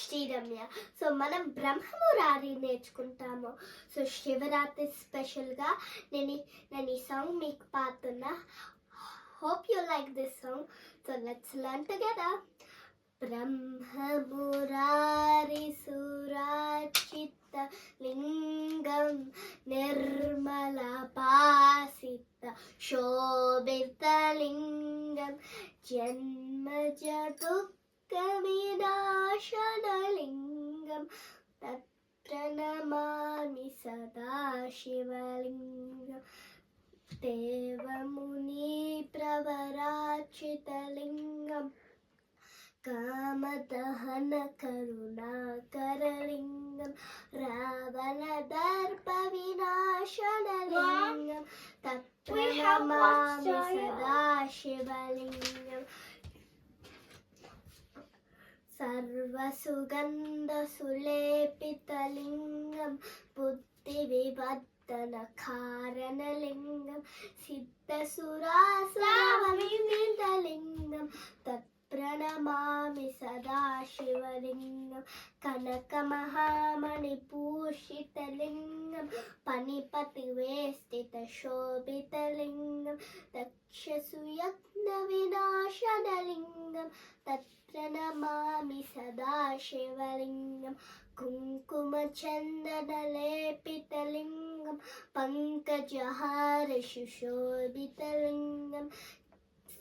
Sreeramya. So మనం బ్రహ్మమురారి నేర్చుకుంటాము. So Shivaratri స్పెషల్గా నేను ఈ సాంగ్ మీకు పాడుతున్నా. Hope you like this song. So let's learn together. ब्रह्ममुरारि सुरार्चित लिंगं निर्मलपासित शोभितलिंगं जन्मज दुःखविनाशनलिंगं तत्प्रणमामि सदा शिवलिंगं देवमुनिप्रवरार्चितलिंगं कामदहन करुणाकरलिंगं रावणदर्पविनाशनलिंगं तत्प्रणमामि सदा शिवलिंगं सर्वसुगन्धसुलेपितलिंगं बुद्धिविवर्धनकारणलिंगं सिद्धसुरासुरवन्दितलिंगं प्रणमामि सदा शिवलिंगं कनकमहामणिभूषितलिंगं पनिपतिवेष्टितशोभितलिंगं दक्षसुयज्ञविनाशनलिंगं तत्प्रणमामि सदा शिवलिंगं कुङ्कुमचन्दनलेपितलिंगं पङ्कजहारशुशोभितलिंगं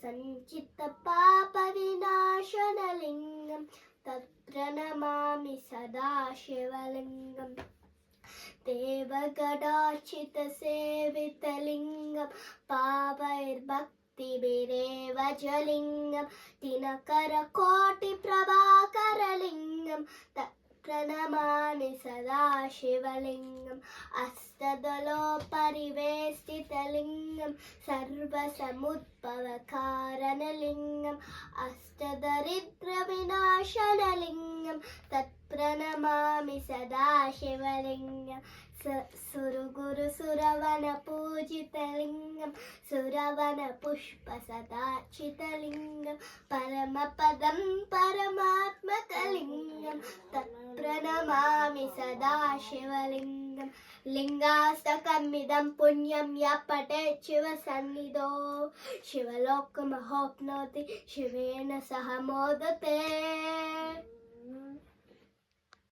सञ्चितपापविनाशनलिंगं तत्प्रणमामि सदा शिवलिंगं देवगणार्चितसेवितलिंगं पावैर्भक्तिभिरेव जलिंगं दिनकरकोटिप्रभाकरलिंगं प्रणमामि सदा शिवलिंगम् अष्टदलोपरिवेष्टितलिंगं सर्वसमुद्भवकारणलिंगम् अष्टदरिद्रविनाशनलिंगं तत्प्रणमामि सदा शिवलिंगम् सुरगुरुसुरवनपूजितलिंगं सुरवनपुष्पसदार्चितलिंगं परमपदं परमात्मकलिंगं तत्प्रणमामि सदा शिवलिंगं लिंगास्तकमिदं पुण्यं यः पठेत् शिवसन्निधौ शिवलोकमवाप्नोति शिवेन सह मोदते.